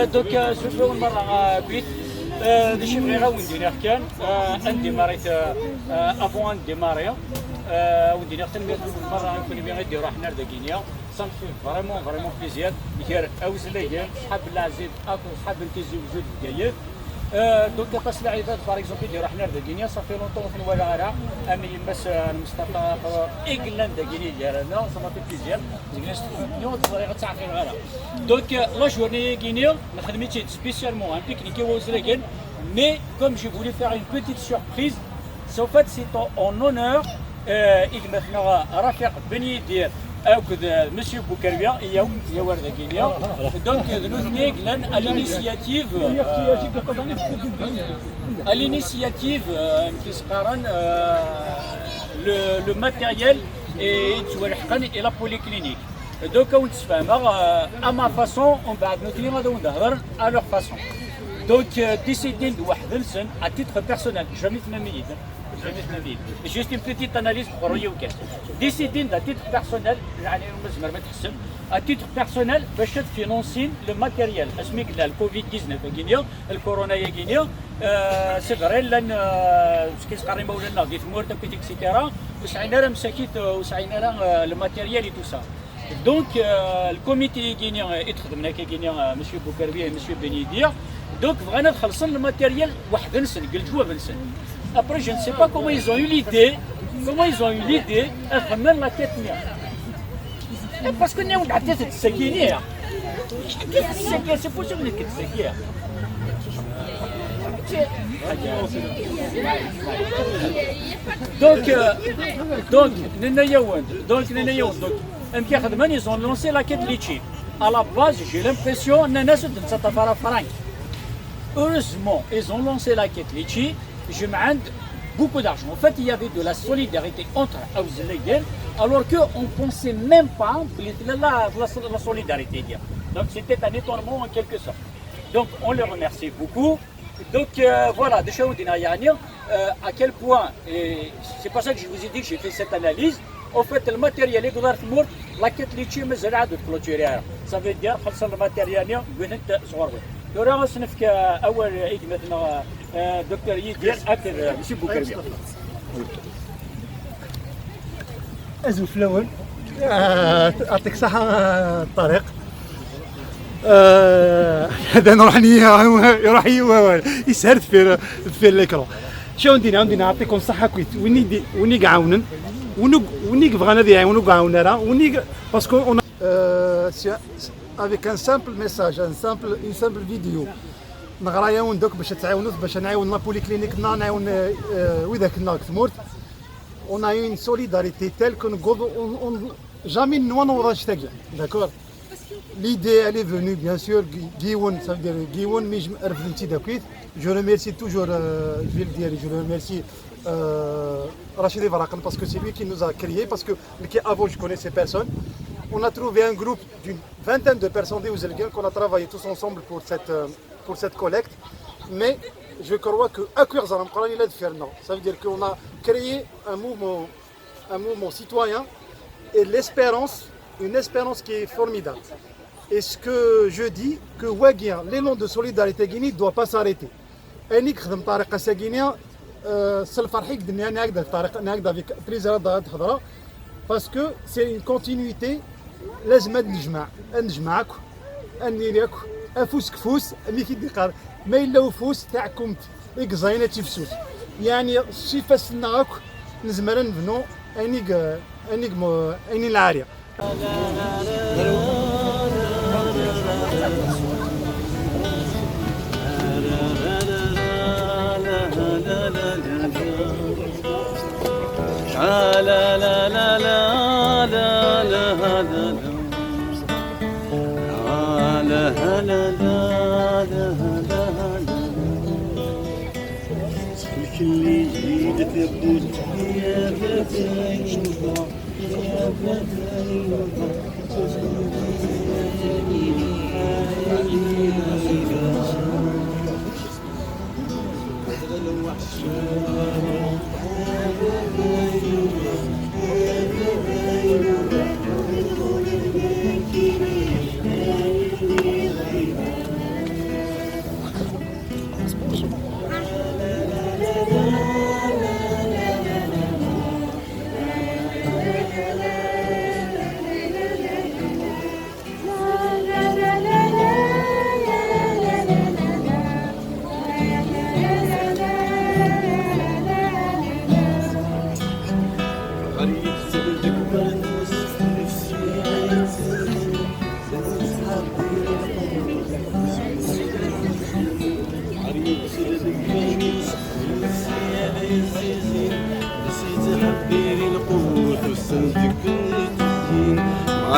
دوك شوف اول مره بيت دشي بغي غير وندير كان عندي مريت افون عندي ماريا وندير حتى المره نكون بغي نديرو حنا لداكينيا صنفي فريمون بليزير غير اوزليا صحاب العزيز اكو صحاب نتيزي وجود ديال دوك تصل عيبات باغ اكزومبل اللي رحنا لداكينيا صافي لونطون في الولاغه اني يمس مصطفى ايغلاند داكيني ديالنا صافي بليزير جلست نيوت صغيره تاع في الغلا دوك لا جورني كينيا خدمتي سبيسيالمون ان بيكنيك وزلكن mais comme je voulais faire une petite surprise en fait c'est en honneur مثلا رفيق بني ديال اكد مسيو بوكربيا يا ورده كينيا دونك الاثنين لان الانيسياتيف كيسقارن لو ماتيريال يتولحقن الى بوليكلينيك دوكا ونتفاهمها اما فاسون ومن بعد نوتي غادي نهضر ا لوغ فاسون دونك ديسيدين واحد السن ا تيتر بيرسونيل جامي تماميد juste une petite analyse pour Ryuken. Décider à titre personnel, à titre personnel, je financer le matériel. Le Covid-19 le corona c'est vrai, ce qui se passe maintenant, des morts, etc. Le matériel et tout ça. Donc, le comité guinéen, M. Boukarbi et M. Benidir, donc vraiment, le matériel, après, je ne sais pas comment ils ont eu l'idée, à faire la tête. Parce que nous, la tête, c'est Guinée. C'est pour ça que c'est Guinée. Ils ont lancé la quête Litchi. À la base, j'ai l'impression que heureusement, ils ont lancé la quête Litchi. Je m'aide beaucoup d'argent. En fait, il y avait de la solidarité entre Aouzelaïden, alors qu'on ne pensait même pas la solidarité. Donc, c'était un étonnement en quelque sorte. Donc, on les remercie beaucoup. Donc, voilà, déjà, à quel point, c'est pour ça que je vous ai dit que j'ai fait cette analyse. En fait, le matériel est mort, la quête litchi me de clôturer. Ça veut dire que le matériel est دورا صنفك اول عيد مثلا دكتور يدير اكثر ماشي بوكربيا ازو في الاول يعطيك الصحه طارق هذا يروح يسهر في الاكران شنو ندير نعطيكم الصحه كويس وني عاونن وني بغانا يعاونوا عاونا وني باسكو avec un simple message, une simple vidéo. نغرايا وندوك باش تعاونوا باش نعاون لا بوليكلينيك نعاون وذاك الناك تموت. On a une solidarité telle que nous jamais nous on va acheter. D'accord. L'idée elle est venue bien sûr Guiwoun, ça veut dire Guiwoun mais je remercie toujours je vais le dire, je remercie Rachid Varakan parce que c'est lui qui nous a créé parce que avant je connaissais personne. On a trouvé un groupe d'une vingtaine de personnes qu'on a travaillé tous ensemble pour cette collecte. Mais je crois que ça veut dire qu'on a créé un mouvement citoyen et une espérance qui est formidable. Et ce que je dis, que l'élan de solidarité guinéenne ne doit pas s'arrêter. Parce que c'est une continuité. لازم نجمعك نديرك افوس كفوس اللي كيدير ما الا وفوس تاعكم اكزاينه تفسوس يعني شي فاسناك نزمر نبنو اني العاريه لا لا لا لا لا لا لا لا لا الكل جديد ثبت يا بداية يا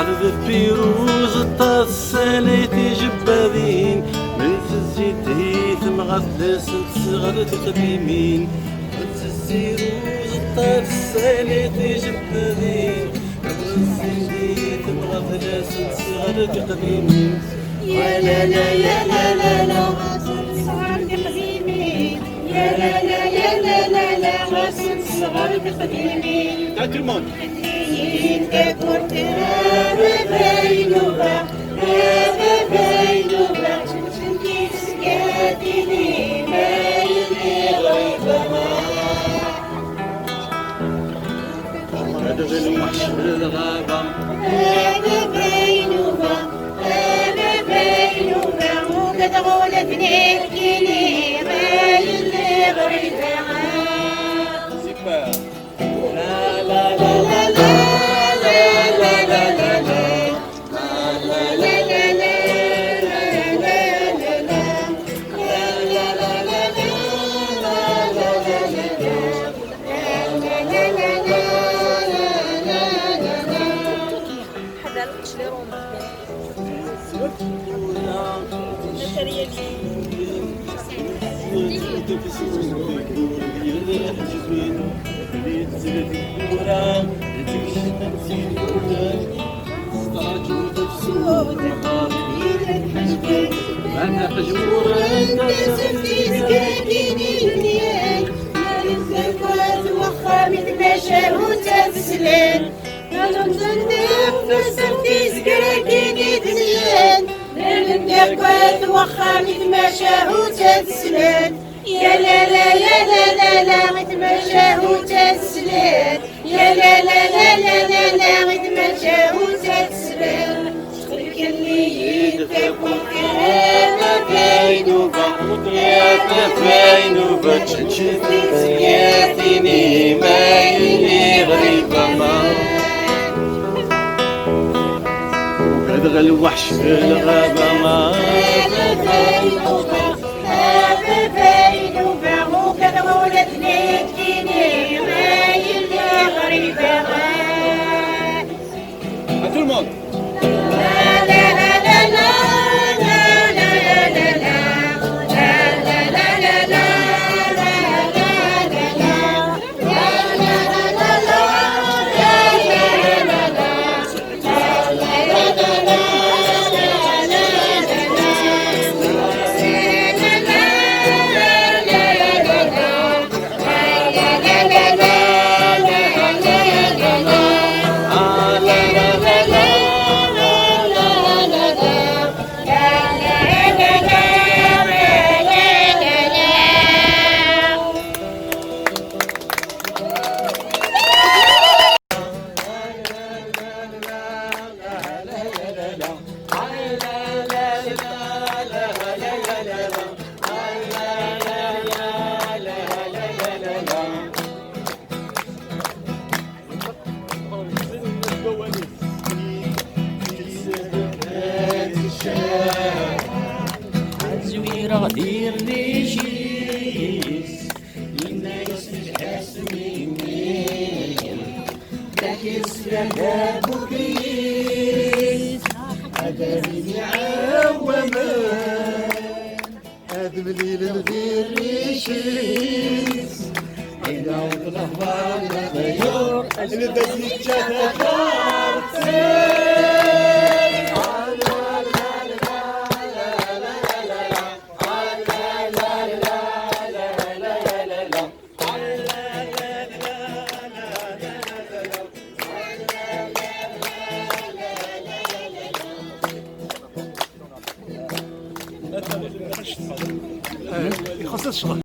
غرب بيروز الطاسالي جبادين من الزيت هيثم غسل صغر تقديمين الزيروز الطاسالي جبادين من الزيت هيثم غسل صغر تقديمين يا لا لا يا لا لا لا صغار بقديمين يا لا لا يا لا لا لا غسل صغار بقديمين تاع الموند تكون تراب بينوبة بينوبة تنتي سكاتيني ما يلي غيبة هذا الوحش بالغابة بينوبة بينوبة وقد غولتني الكيني ما يلي غيبة لا لا لا لا أنا خجور وخا متماشى وتسلم وخا متماشى وتسلم يا لا لا يا لا لا لا متماشى وتسلم يا لا لا لا لا لا لا متماشى وتسلم اللي يتكون كهذا بينوبة تشتي زياتيني ما يلي غريبة ما وقد الوحش في الغابة ما بينوبة وقد غولتني تكيني ما يلي غريبة tout le monde. زويرة دير لي شيس الناس الحاسمين تحس لها بكيس أدري عومان هذا مليل الغير ريشيس يدعو الأخبار لغيور اللي بديت شافت يخصص شغل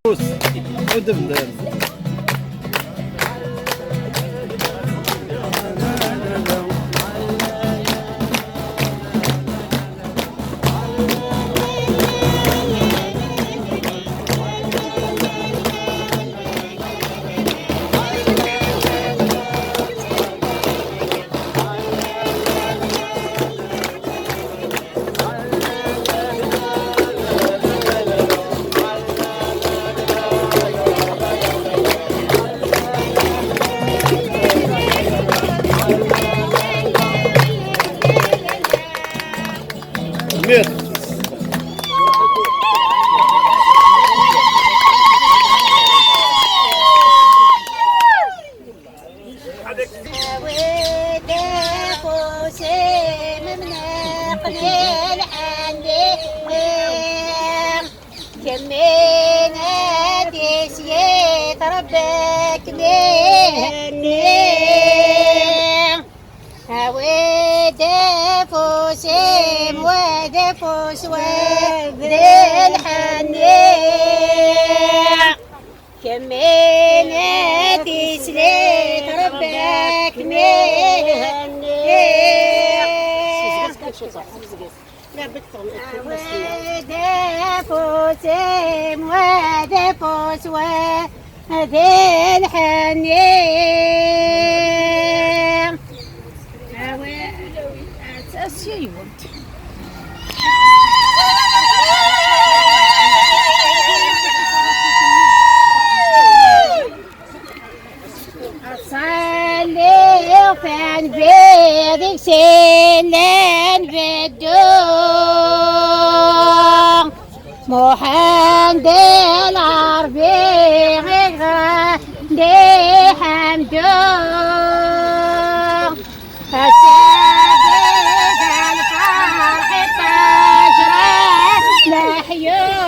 ربك نهني ودفوس ودفوس وذي الحنيع كمينة سليت ربك نهني ودفوس ودفوس وذي الحنيع صلي فان بيدك سنين بالدور محمد العربي غادي حمدون السابق الفرح تجرى لحيون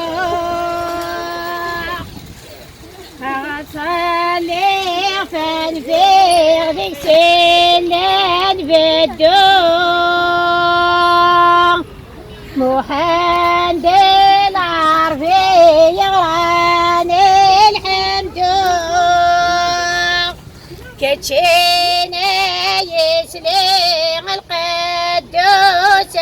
صلي فان بيدك سنين بالدور محمد العربي يغراني الحمدون كتشينا يسلم القدوس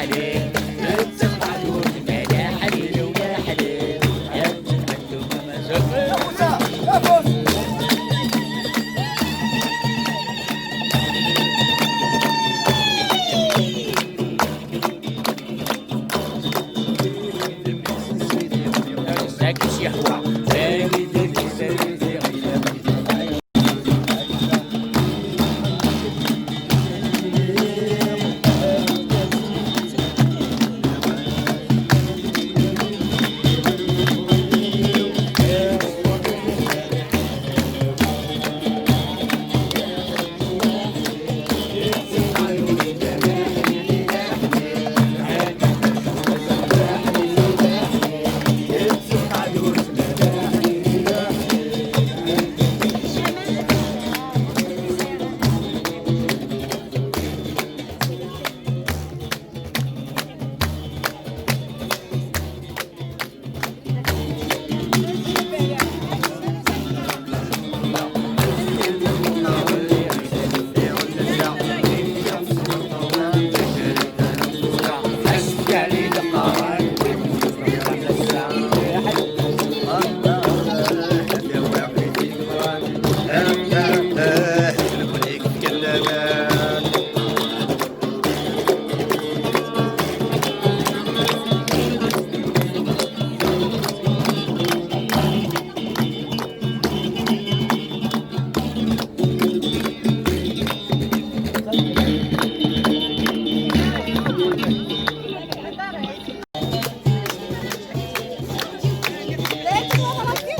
حليل تقعدوا الملا حليل ولا حليل تتمدوا ساكت يحوى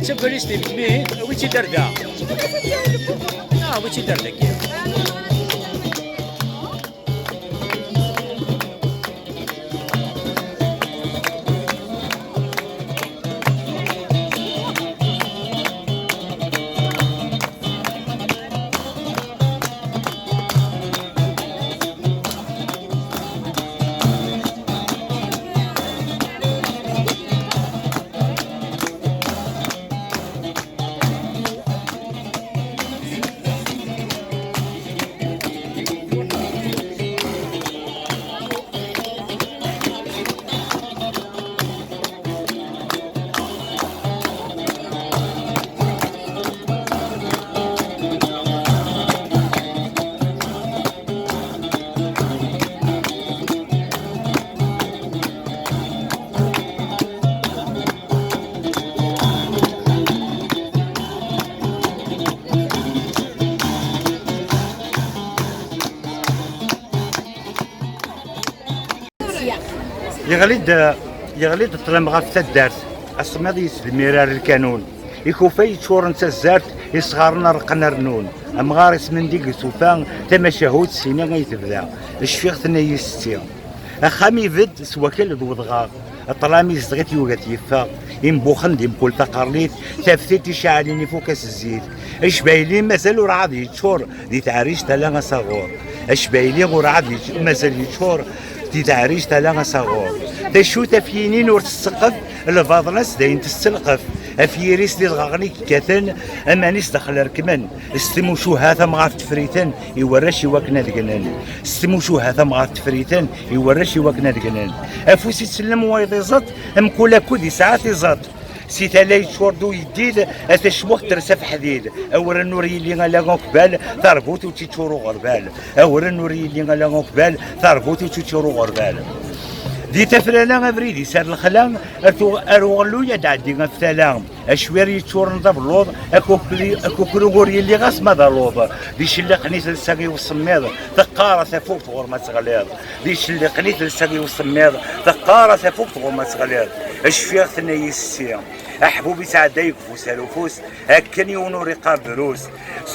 شوف ليستي بتمين ويتي دردا ويتي دردا كيف يغليد الطلم غاف تدارت الصماد يسلميرار الكانون يكوفا يتشور نتا الزارت يصغرنا رقنا رنون امغار اسمن ديك سوفان تما شهود سينا غيتبدا الشفيغ ثنايا ستيا اخامي فد سواكل ضوضغا الطلامي زغيت يوغات يفا ينبوخن ديم كل تقارليت تفثيتي شعاليني فوكاس الزيت اش بايلين مازال ورعاد يتشور دي تعريش تلا صغور اش بايلين ورعاد مازال يتشور دي تعريش تلا صغور تشو تفينين ور تسقف الفاضناس داين تستلقف افيريس دي الغغني كاتن امانيس دخل ركمن استموشو هذا مغار تفريتن يورش يوكنا دقنان استموشو هذا مغار تفريتن يورش يوكنا دقنان افوسي تسلم وايض زط ام كولا كودي ساعات زط سي تالاي تشوردو يديد اتشوخ ترسف حديد اورا نوري اللي غالا قبال تربوت وتيتشورو غربال اورا نوري اللي غالا قبال تربوت وتيتشورو غربال دي تفلالا افريدي سار الخلا اروغلو يدعدي غفتالا اشوير يتشور نضرب اللوض اكو كروغوري اللي غاس ماذا لوض دي شلي قنيت الساقي والصميض ثقارة فوق غور ما تغليض دي شلي قنيت الساقي والصميض ثقارة فوق غور ما تغليض اشفيغ ثنايا السيا احبوبي ساعد يكفو سالوفوس هكا يونوري قاب دروس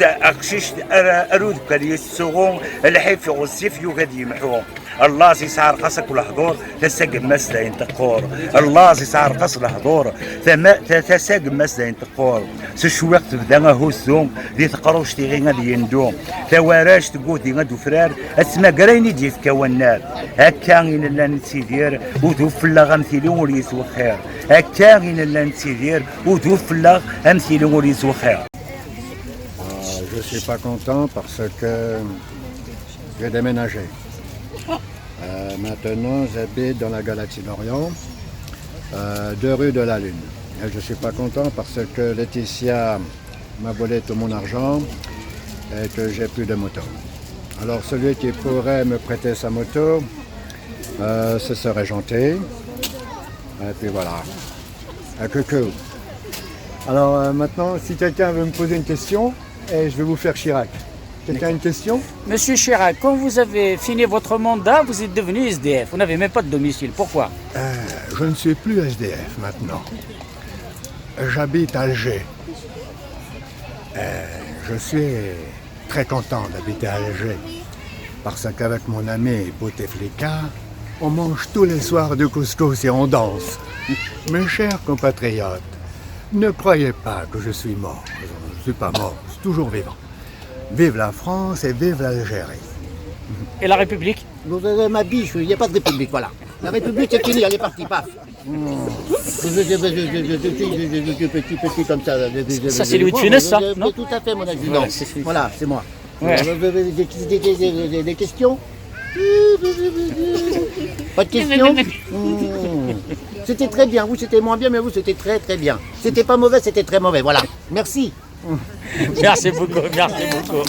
اقشيش ارود كالي السغون الحيف والسيف يوغاد يمحو الله سيسعر قصك والحضور تساق ماس لا ينتقور الله سيسعر قص الحضور تساق ماس لا ينتقور سشويق تبدا هوسوم دي تقروش تيغي غادي يندوم تواراش تقول دي غادو فرار اسما قرايني دي تكونار هكا غين لا نتسيدير وتوفلا غنثيلو وليسو خير هكا غين لا نتسيدير وتوفلا امثيلو وليسو خير. Je suis pas content parce que j'ai déménagé. Maintenant, j'habite dans la galaxie d'Orient, 2 rue de la Lune. Et je ne suis pas content parce que Laetitia m'a volé tout mon argent et que j'ai plus de moto. Alors celui qui pourrait me prêter sa moto, ce serait gentil. Et puis voilà. Coucou. Alors maintenant, si quelqu'un veut me poser une question, je vais vous faire Chirac. Quelqu'un a une question? Monsieur Chirac, quand vous avez fini votre mandat, vous êtes devenu SDF. Vous n'avez même pas de domicile. Pourquoi? Je ne suis plus SDF maintenant. J'habite à Alger. Je suis très content d'habiter à Alger. Parce qu'avec mon ami Bouteflika, on mange tous les soirs du couscous et on danse. Mes chers compatriotes, ne croyez pas que je suis mort. Je ne suis pas mort, je suis toujours vivant. Vive la France et vive l'Algérie. Et la République? Vous avez ma biche, il n'y a pas de République, voilà. La République c'est fini, elle est partie, paf. Petit comme ça. Ça, c'est Louis de Funès, ça, non? Tout à fait, mon adjudant. Voilà, c'est moi. Ouais. Des questions? Pas de questions? C'était très bien, vous c'était moins bien, mais vous c'était très très bien. C'était pas mauvais, c'était très mauvais, voilà. Merci. Merci beaucoup, merci beaucoup.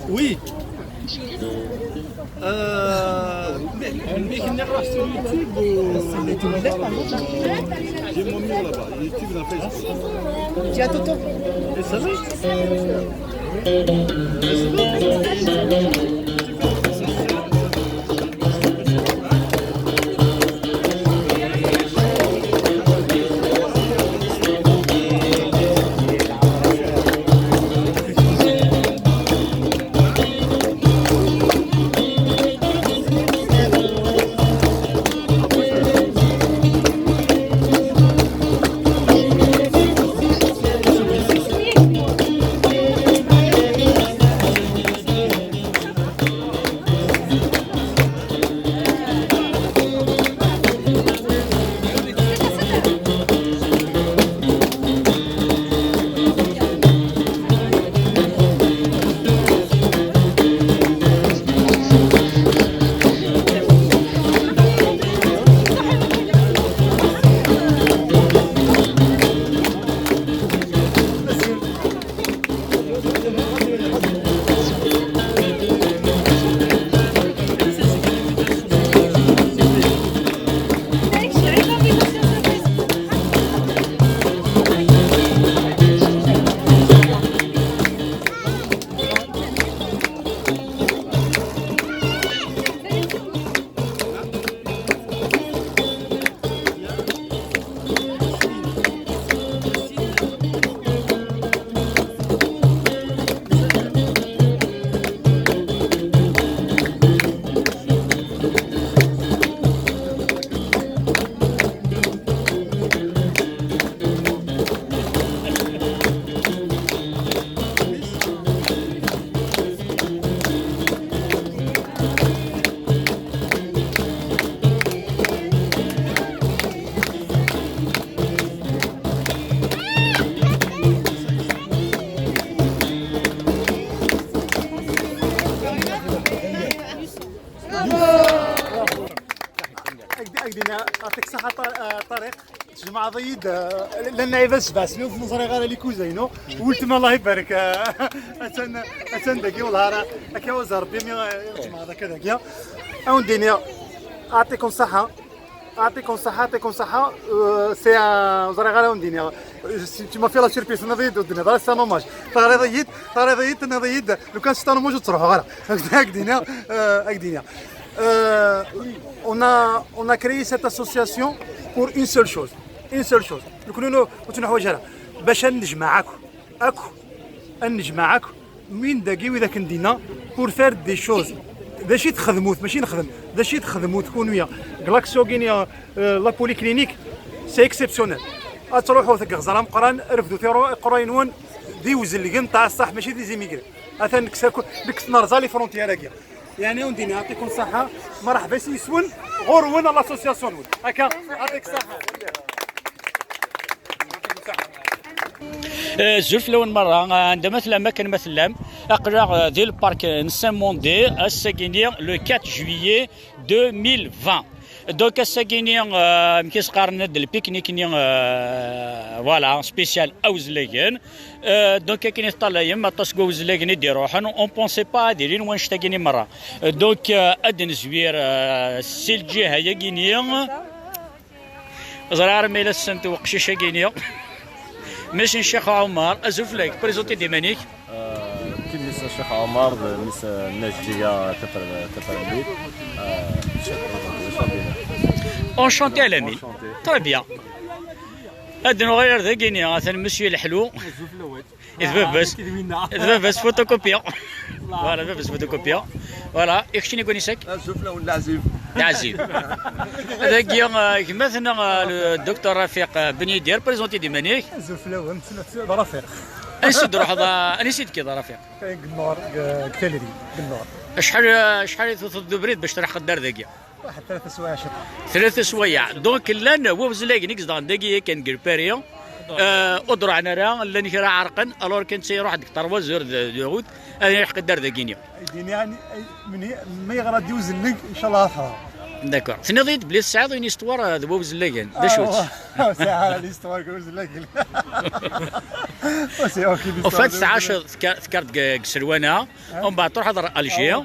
Oui. Mais qui n'est pas sur YouTube j'ai mon mur là-bas. YouTube, il a fait. Tiens, Toto. Et ça va? يعطيك الصحة طارق جماعة ضيد لنا بس نوف نظري غير لي كوزينو ولتما الله يبارك اتن دقي والهارا هكا وزار ربي جماعة كذا كيا اون دنيا يعطيكم الصحة يعطيكم الصحة سي زريغالا ونديني tu m'as fait la surprise نضيد ودنا دار سا ماج ضيت لو كان شتا موجود تروحوا غير هكدينا on a créé cette association pour une seule chose نكونوا حوايج باش نجمعكم من داكي واذا كندينا بور فير دي شوز داشي تخدموا ماشي نخدم داشي تخدموا تكون ويا كلاكسو كينيا لا بولي كلينيك سي اكسبسيونيل تروحوا ثك غزرا مقران رفدوا قراينون دي وزلقن تاع الصح ماشي دي زيميغري اثن نكساكو نرزا لي فرونتيير هكا يعني ونديني يعطيكم الصحه مرحبا سيسون غورون لاسوسياسيون هكا يعطيك الصحه زرت لون مرة عندما مثلا أقرأ ذي البارك نسان موندي الساكيني لو 4 جويي 2020 دوك الساكيني مكيس قارنا ديال البيكنيك فوالا سبيسيال اوزلاكن دونك كاين طالع ما تسقو وزلاكن يديروحن اون بونسي با ديرين وين شتاكيني مرة دونك ادن زوير سي الجهة يا كينيا زرار ميلا السنت وقشيشة كينيا ماشي الشيخ عمر ازوف لك بريزونتي ديمانيك كيف مس الشيخ عمر مس الناجية تفرميت اونشونتي على مين تري بيان هاد نغير ذا كينيا مثلا مسيو الحلو بس فوتوكوبيا فوالا بس فوتوكوبيا فوالا يكشيني كونيسك الزفلة ولا عزيز عزيز هذاك مثلا الدكتور رفيق بن يدير بريزونتي ديمانيك الزفلة ونسيت رفيق نسيت نروح انا نسيت كذا رفيق قنور كتالري قنور شحال تدبريت باش تروح خدار ذاكيا واحد 3 سوايع شطر 3 سوايع دونك لان هو وزلاك نيكس دان داكيا كان كرباريون ادرع انا راه لاني راه عرقن الور كنت يروح ديك 3 زور دغوت انا يحق دار داكينيا يعني من ما يغرا ديوز لك ان شاء الله افهم داكور تنضيت بلي السعاد وين استوار ذا وزلاكن دا شوت ساعه الاستوار وزلاكن وسي اوكي وفات 19 ذكرت قسروانه ومن بعد تروح هضر الجي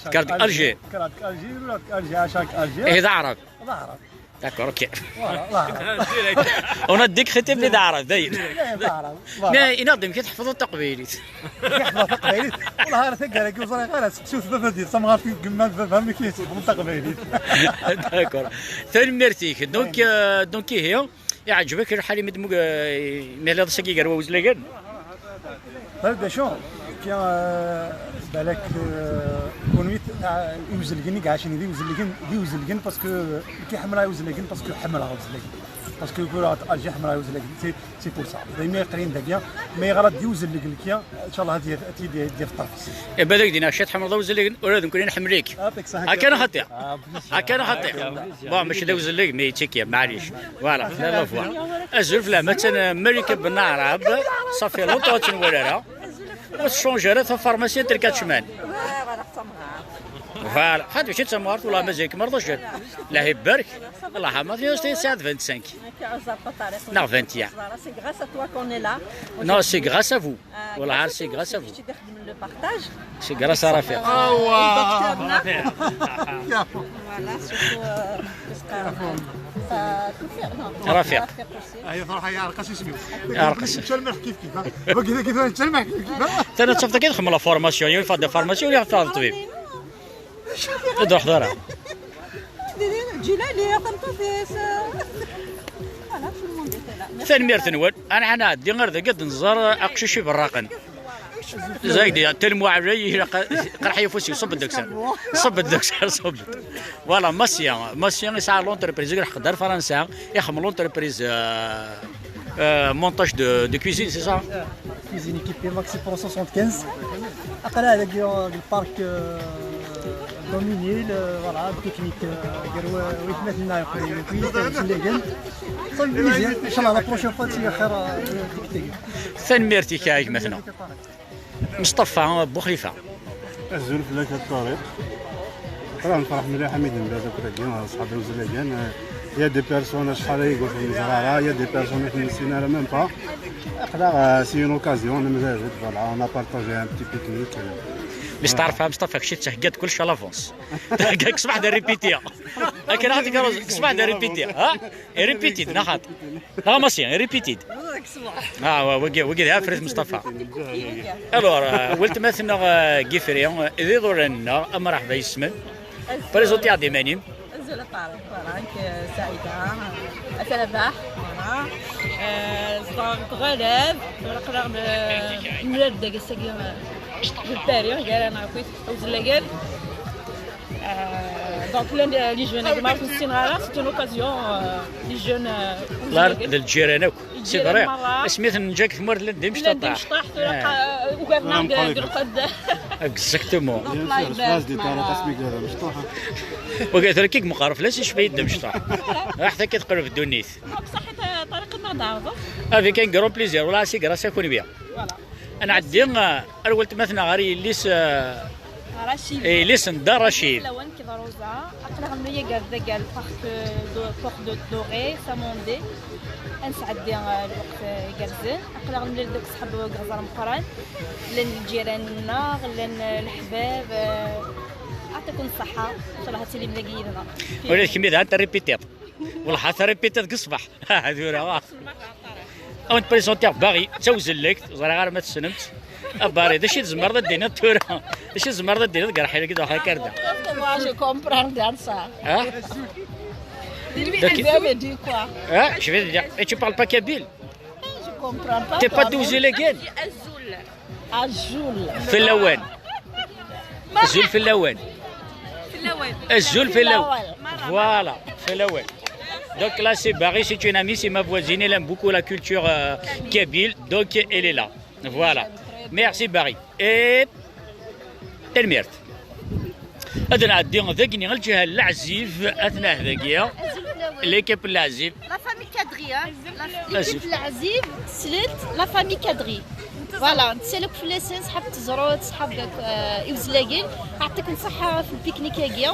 ذكرت الجي هذا عرب داكور اوكي ونديك ختم لي عرب داين لا ينظم كي تحفظوا التقبيليت والله راه ثقه لك غير شوف بابا ديال صمغار في قمام فهمني كيف تحفظوا التقبيليت داكور ثاني ميرتيك دونك هي يعجبك الحالي مدمو مهلا ساكي قروا وزلاكن طيب شو كي بالك كونيت يوزلكني كاع شنو دي وزلكن باسكو كيحملها يوزلكن باسكو حملها وزلكن باسكو يقولوا الجي حملها وزلكن سي بور سا دايما قرين داكيا مي غلط يوزلكن كيا ان شاء الله هذه ديال الطرف بالك دينا شات حمل وزلكن ولا نكون نحمليك هكا انا خطير بون ماشي دا وزلك مي تشيكيا معليش فوالا لا فوالا ازرف لا مثلا ملك بن عرب صافي لونطو تنورا وتشونجيرات فارماسيان تركات شمال فوالا هادو شي تمارت ولا مازالك ما رضاش الله يبارك الله يرحمها في ساعه 25 non 21 c'est grâce à toi qu'on est là non c'est grâce à vous والله c'est grâce à vous c'est grâce à Rafiq رفيق هي صراحه يعرقش اسمي يعرقش تلمح كيف كيف تلمح كيف انا شفت كي يدخل لا فورماسيون يفا دي فورماسيون يا فا الطبيب ادخل حضره جلالي ثاني ميرتنول انا عادي غير قد نزار اقششي بالراقن زايدي تلمو علي قرح يفوسي صب الدكسر صب فوالا ماسيان يسعى لونتربريز يقدر فرنسا يخدم لونتربريز montage de cuisine, c'est ça? Cuisine équipée Maxi Pro 75. Après là, il y a le parc dominé, voilà, technique. ويتمثلنا ان شاء الله لا بروشين فوا تي خير ديك ثاني ميرتي كايك مثلا مصطفى بوخليفه الزول في ذاك الطريق راه نفرح مليح حميد بهذاك الرجال صحابي وزلاكان يا دي بيرسون شحال يقول في الزراره يا دي بيرسون في السينا لا ميم با اقدر سي اون اوكازيون مزاجت فوالا اون بارطاجي ان بتي بيكنيك باش تعرفها مصطفى كشي تهقات كلشي لافونس هكاك صباح دا ريبيتيا هكا نعطيك صباح دا ريبيتيا ها ريبيتيد ناخذ لا ماشي ريبيتيد وقيدها فريد مصطفى الور ولت مثلا كيفريون ذي دورنا مرحبا يسمن بريزونتي عندي مانيم زول طارق فرانك سعيدة أتلبح صدق غلاب نقرأ نرد قصة بالباريو قال أنا عقيت وزلاقال donc les jeunes c'est une occasion les jeunes للجيران سي فري سميت نجاك ثمر لدي مش تطاح وقفنا بالقد اكزاكتومون الفاز دي طارق اسمك مشطوحه وقالت لك مقارف لا شي بيد مشطوح حتى كتقرب الدنيث بصح طريقه ما نعرفه افي كان كرون بليزير ولا سي غراس يكون بيها انا عندي قلت مثلا غير ليس رشيد ليس دا رشيد لون كذا روزا اقلع ملي قال قال بورت دو دوري ساموندي انسعد الوقت قرزن اقلع ملي دوك صحاب غزال مقران لان الجيران لان الحباب اعطيكم الصحه ان شاء الله هاتي لي ملاقينا ولا كميه انت ريبيتيت والله حتى ريبيتيت قصبح هذو اون بريزونتير باغي توزلك غير ما تسنمت أباري دشي زمر ذا دينا تورا دشي زمر ذا دينا قرح لك ده كاردا je comprends ça ها je vais dire et tu parles pas kabyle je comprends pas t'es pas douzé les gars الزول في اللوان الزول في اللوان الزول في اللوان voilà في اللوان donc là c'est Barry, c'est une amie, c'est ma voisine, elle aime beaucoup la culture kabyle, donc elle est là, voilà. Merci Barry. Et الميرت هذا نعدي ذاكني الجهه العزيف اثناء ذاكيا ليكيب العزيف لا فامي كادري ليكيب العزيف سلت لا فامي كادري فوالا نتسالك في لاسين صحاب تزروت صحاب يوزلاكين يعطيك الصحه في البيكنيك هكيا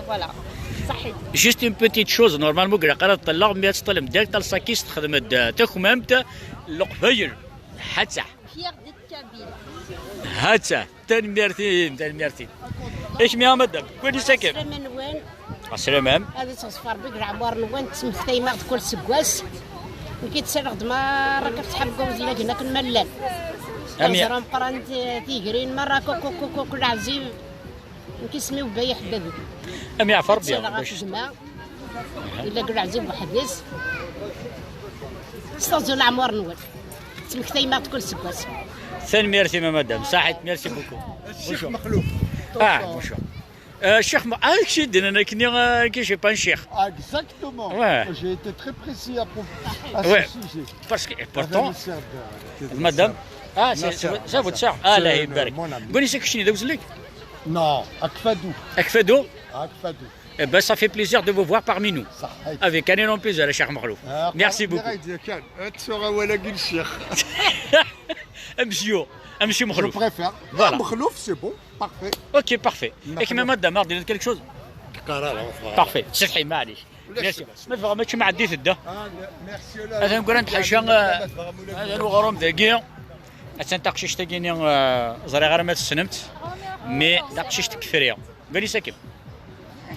فوالا صحيت جوست اون بوتيت شوز نورمالمون كرا قرا طلع 100 طلم ديك تاع الساكيس تخدم تخممت القبيل حتى هاتسا تنميرتين ايش ميا مدام كوني ساكن من وين السلام هذا تصفر بك عبار نوان تسمثي ما كل سكواس كيتسرق دما راك تحب كوزينا هنا كنملل زرام قران تيجرين مره كوكو كل عزيز كيسميو باي حبابي ام يعفر بيا باش الا كل عزيز وحبيس استاذ العمر نوان تسمثي ما كل سكواس ثاني ميرسي مدام صحيت ميرسي بوكو الشيخ مخلوف بونجور الشيخ هاكشي انا كي شي با شيخ exactement j'ai été très précis à ce sujet parce que important madame ça vous tient الله يبارك قولي ساك شنو دوز لك non اكفادو ben ça fait plaisir de vous voir parmi nous avec un énorme plaisir الشيخ مخلوف merci beaucoup تسوغا ولا الشيخ امشي مخلوف je préfère voilà مخلوف c'est bon parfait ok parfait et que madame a dit quelque chose parfait صحي معليش ميرسي ما فهمتش ما عديت الدا هذا نقول انت حشان هذا الغرام ذاكيا تنتقشش تاكيني زري غير ما تسنمت مي داكشش تكفريا قال لي ساكن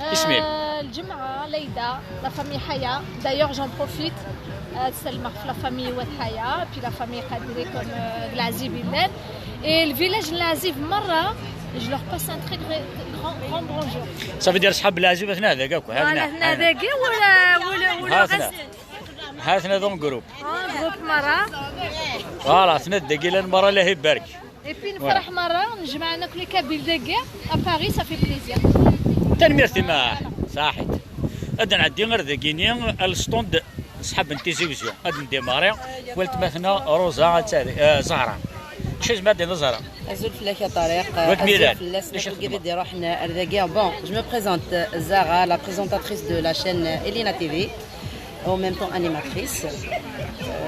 اسمي الجمعة ليدا لا فامي حياة d'ailleurs j'en profite تسلم في لا فامي وحياة puis la famille قادري comme العزيب بلال et le village العزيب مرة je leur passe un très grand bonjour. Ça veut dire صحاب العزيب هنا ذاك هنا ذاك ولا غزل هاتنا دون جروب جروب مرة فوالا ثنا دقيقة المرة اللي هي بارك et puis نفرح مرة نجمع ناكل كابيل داكيا à Paris ça fait plaisir. تنميرتي ما صحيت هذا نعدي غير ذاكيني الستوند صحاب التلفزيون هذا نديماري قلت مثلا روزا زهرة شو اسمها زهرة أزول فلاك يا طارق أزول فلاس نقول بدي روحنا أرداقيا بون جو مو بريزونت زهرة لا بريزونتاتريس دو لا شين إلينا تي في en même temps animatrice.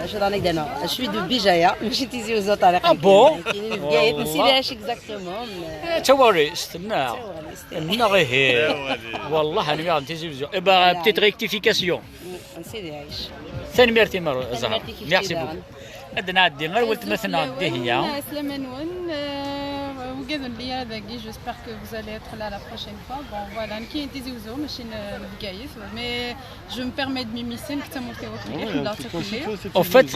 Je suis dans je suis de Bijaya, mais je suis ici aux autres. Ah bon? exactement. توري استنى النغيه والله انا عندي تلفزيون ابا بتيت ريكتيفيكاسيون نسيدي عايش ثاني ميرتي مره زهر ميرسي بوكو عندنا عندي غير ولت مثلا عندي هي سلامانون j'espère que vous allez être là la prochaine fois. Bon voilà, mais je me permets de m'immiscer. En fait,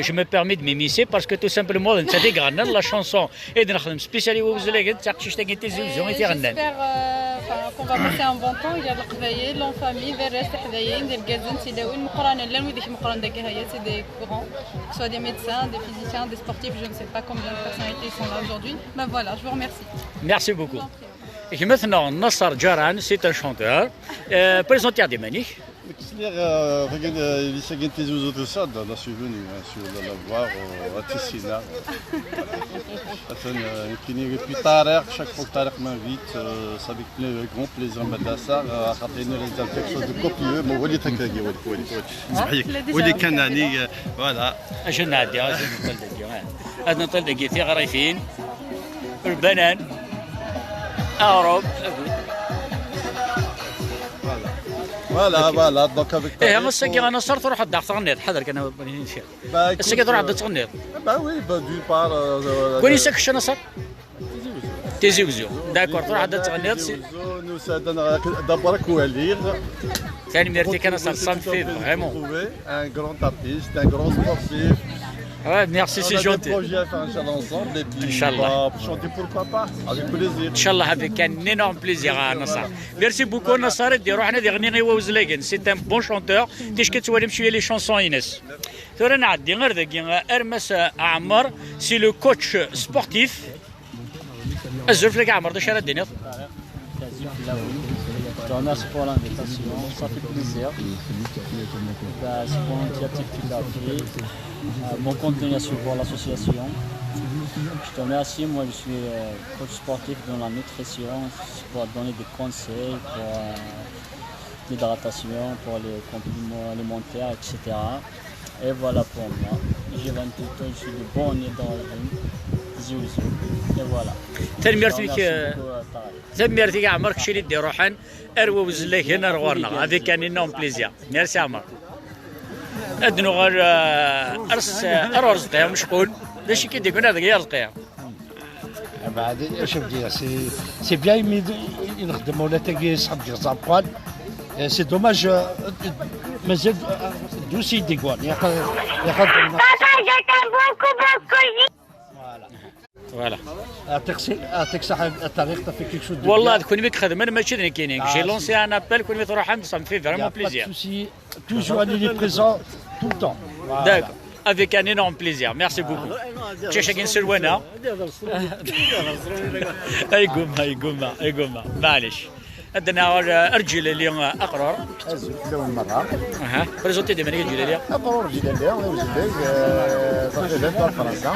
je me permets de m'immiscer parce que tout simplement, c'est des grands la chanson et de la spécialité où vous allez j'espère qu'on va passer un bon temps. Il y a l'en famille, le reste c'est des courants, que ce soit des médecins, des physiciens, des sportifs, je ne sais pas combien de personnalités sont là aujourd'hui. Ben voilà, je vous remercie. Merci beaucoup. Et maintenant, Nassar Jaran, c'est un chanteur. Présentez des manies. Je suis venu sur la voir à Tessina. Chaque fois que Tarek m'invite, c'est avec grand plaisir de ça. Quelque chose de copieux, mais voilà. Je نادي هذا نطلق في غريفين البنان أوروب. Voilà, donc avec إيه أما الساقي أنا صرت أروح أدعك تغنيت حذر كنا بنين فيها. الساقي تروح أدعك تغنيت. Bah oui, d'une part. كوني ساك شو نصر؟ تيزي وزيو. داكور تروح أدعك تغنيت. Nous ça donne d'abord quoi lire. ثاني مرتي كان صار صام فيه vraiment. Un grand artiste, un grand sportif. Ouais, merci, c'est gentil. On a des projets à faire ensemble et puis chanter pourquoi pas, avec plaisir. Inch'Allah, avec un énorme plaisir à Nassar. Merci beaucoup Nassar, c'est un bon chanteur. Les chansons Inès. Hermes Amar, c'est le coach sportif. Je te remercie pour l'invitation, ça fait plaisir. C'est pour l'initiative que tu as pris. Bon continuation pour l'association. Je te remercie, moi je suis coach sportif dans la nutrition pour donner des conseils pour l'hydratation, pour les compléments alimentaires, etc. Et voilà pour moi. J'ai 28 ans, je suis de bon nez dans le ring. Et voilà. تمرتك عمرك شي دي روحان اروا وزلك هنا رغورنا avec un énorme plaisir. Merci عمر. ادنو غير ارس ارزقيا مشقول داش كي يقول هذاك يرزقيا. بعد اش بدي سي بيان يخدم ولا تاكي صحاب جزا بقال سي دوماج مازال دوسي ديكوان ياخذ Voilà. يعطيك الصحة الطريق في كيك شو والله كون بك خدمة ماشي ذا كاينين جي لونسي ان ابل كون تروح عند صام في فريمون بليزير toujours elle est présent tout le temps. D'accord. Avec un énorme plaisir. Merci beaucoup. تشاكين سلوانا ايقوما معليش عندنا رجل اللي اقرار لون مرة بريزونتي دي ماني رجل اللي اقرار رجل اللي وزبيك dans فرنسا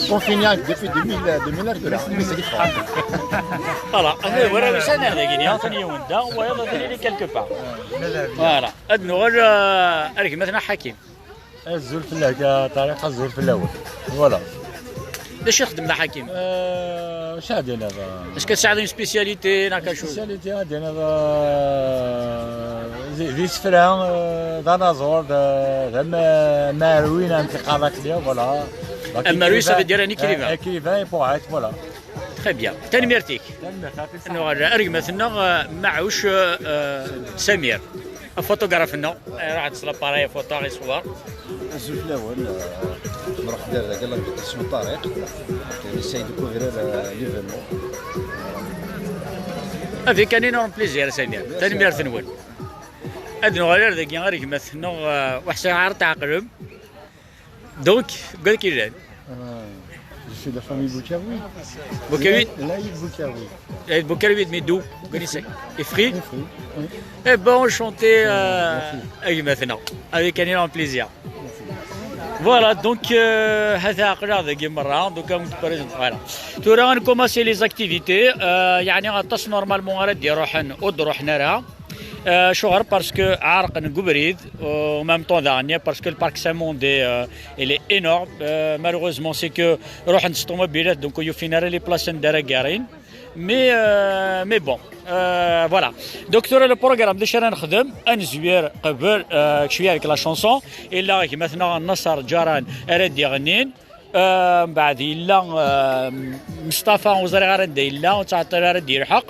confiné depuis 2000 là mais c'est différent. Voilà, voilà ça n'a rien gagné ثاني يوم دا ويلا ديري quelque part. Voilà. عندنا غير مثلا حكيم الزول في الهكا طريق الزول في الاول فوالا. باش يخدم حكيم؟ شادين هذا. اسكو تساعدين سبيسياليتي هكا شو؟ سبيسياليتي عندنا هذا ذي سفران دانازور ماروين انتقالات ليه فوالا. ماروين ça veut dire un écrivain. écrivain et poète voilà. Très bien. تنميرتك. ارق مثلا معوش سمير. فوتوغراف لنا راح تصل لاباري فوتو غير صور. الزول الاول نروح دار قال لك اسمه طارق كان يساي ديكوفرير ليفينمون افيك ان انورم بليزير سمير تنمير ثنول ادنو غير ذاك غير مثلا وحسن عار تعقلم دونك قال لك يران Je suis de la famille Boukaoui. Boukaoui Laïd Boukaoui. Laïd Boukaoui, mais d'où vous connaissez? Efri. Eh ben, enchanté avec maintenant, avec un énorme plaisir. Voilà, donc, voilà. Tout à l'heure, on commence les activités. يعني غطس normalement على ديروحن ودروحنا لها. شهر باسكو عارق نقبريد و ميم طون دانيا باسكو البارك ساموندي il est énorme malheureusement c'est que روح نسطو موبيلات دونك يوفينا لي بلاصه نديرها كارين مي بون فوالا دكتور لو بروغرام ديش انا نخدم انزوير قبل شويه avec la chanson الا مثلا نصر جاران راد يغنين من بعد الا مصطفى وزري غارد الا وتعطي غارد يلحق.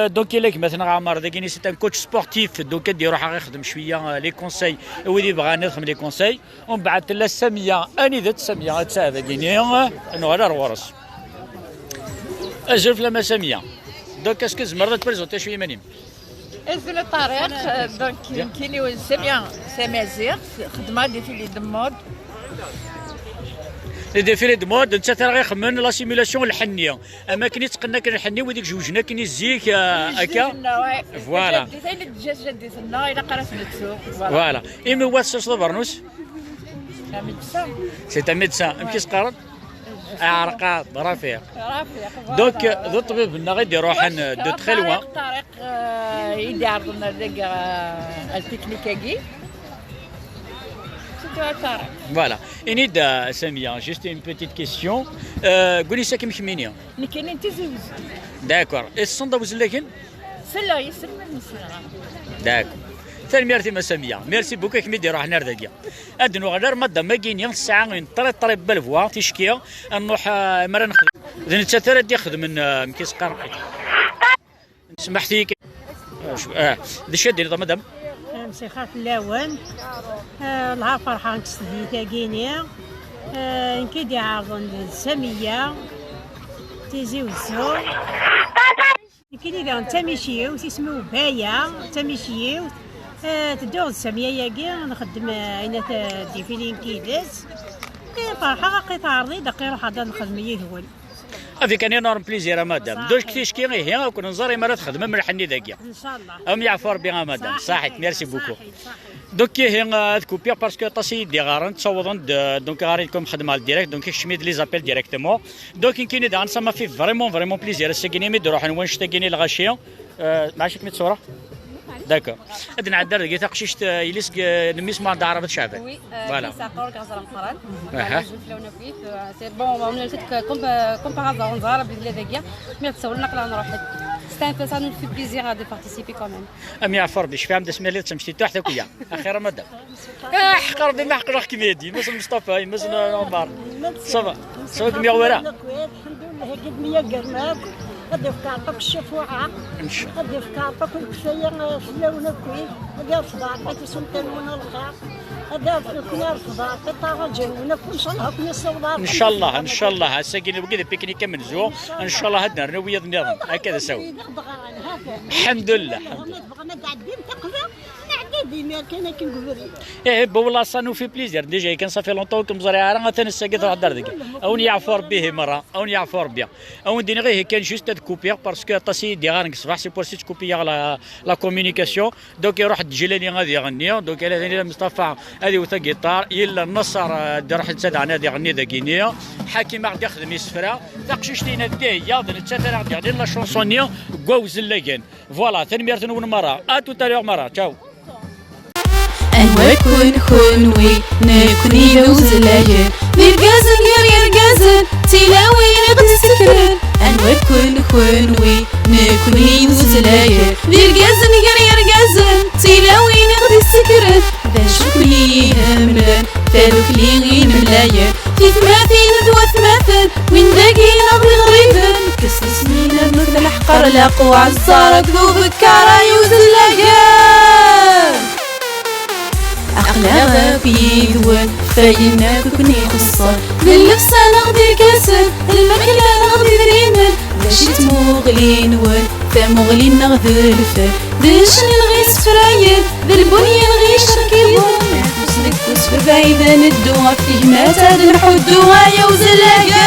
دونك الا مثلا عمر داكيني سي ان كوتش سبورتيف دونك يروح يخدم شويه لي كونساي ودي بغا نخدم لي كونساي. ومن بعد تلا ساميه اني ذات ساميه تاع داكيني انو على الورس اجل فلا ساميه. دونك اسكو زمرت تبريزونتي شويه منين اسم الطريق دونك يمكن ساميه سمازيغ خدمه دي فيلي دمود لي ديفيلي دو مود انت ترى غيخمن لا سيمولاسيون الحنيه اما كاين تقنا كاين الحنيه وديك جوجنا كاين الزيك هكا فوالا الدجاج ديالنا الى قرات نتسوق فوالا ايمي هو السوس برنوس سي تا ميدسان يمكن قرض عرقات رفيق دونك ذو الطبيب لنا غادي يروح دو تخي لوان الطريق يدي عرضنا ديك التكنيكاكي Voilà. Et Samia, juste une petite question. Goulissa qui m'chmini. Nikene tizouz. D'accord. Et ce sont dans vous lequel? Cela y est le D'accord. ثاني ميرتي ما ساميه ميرسي بوكا كميدي روح نار داكيا ادنو غير ماده ما كاين الساعه نطري بالفوا تيشكيه نروح مرة نخدم اذا انت ترى دي خدم من كيس قرقي سمحتي دي شادي مدام مسي خاف اللون الها فرحان كستدي تاكيني نكيدي عارضن الساميه تيزي وزو كيدي داون تاميشيو تيسمو بايا تاميشيو تدوز الساميه ياكي نخدم هنا ديفيلين كيداز فرحه قيت عرضي دقي روح هذا نخدم يهول افيك ان انورم بليزير مدام دوش كتيشكي غير هنا وكون نزاري مرات خدمه من الحني داكيا ان شاء الله ام يعفر بها مدام صحيت ميرسي بوكو دونك هنا كوبيا باسكو طاسي دي غارن تصوضن دونك غاري لكم خدمه ديريكت دونك شميد لي زابيل ديريكتومون دونك كاين دان سما في فريمون بليزير ساكيني مي نروح نواش تاكيني الغاشيه معاشك ميت صوره داكور ادنا عاد دار كي قشيش يليس نميس ما عرفت شعبان وي فوالا ساقور كازر مقران اها سي بون اون ليت كومبارازا اون زار بلي داكيا مي تصورنا قلا نروح ستان سا نو في بليزير دو بارتيسيبي كومين ام يعفر بش فهم دسمه لي تمشي تحت كويا اخيرا مدام حق ربي ما حق روح كيميدي مثل مصطفى مثل عمر صافا صافا مي ورا الحمد لله قد ميا قرناك غادي في كارطك الشفوعه غادي في كارطك الكفايه فلاونا كوي غادي في ضاعتك يسمتلونا الخير غادي في الكنار في ضاعتك طاغجونا ان شاء الله كنا صوضات ان شاء الله ان شاء الله ساكن بكذا بيكنيكا من زو ان شاء الله هدنا رنويه النظام هكذا سوي الحمد لله بغينا تعدي تقفى ديما كان كنقولوا ايه والله صانو في بليزير ديجا كان صافي لونطون كم زريعه راه تنسى كي تهضر ديك او يعفر به مره او يعفر بها او ندير غير كان جوست هاد كوبير باسكو طاسي دي غارنك صباح سي بور سيت كوبير لا كومونيكاسيون دونك يروح الجيلاني غادي يغني دونك الا مصطفى هذه وتا جيتار الا النصر راح تسدعنا غادي يغني ذا كينيا حكيم غادي يخدم يسفرا تاقشش لينا داهيه تاثر غادي يغني لا شونسونيه كواوز لاكان فوالا ثاني ميرتن مره توتاليغ مره تشاو أنوكن خنوي نكوني نوزلاير نرقازن يرقازن تلاوي نغد سكرن أنوكن خنوي نكوني نوزلاير نرقازن يرقازن تلاوي نغد سكرن ذا شكلي هملن ثالوك لي ملاير في ثماثين ذو ثماثن وين باقي نغد غريبن كسر سنين مثل الحقر لاقو عالزارك ذو بكارا يوزلاير أخلاق بيدون فاينا كوني خصر لللبسة نغدي كاسر المكلة نغدي دريمن داشت مغلين ون فمغلين نغدي الفن داشن نغي سفراين ذا البنية نغي شركيبون نحوسلك وسف بعيدا ندوها فيه ما تاد نحو الدوها يوزلايا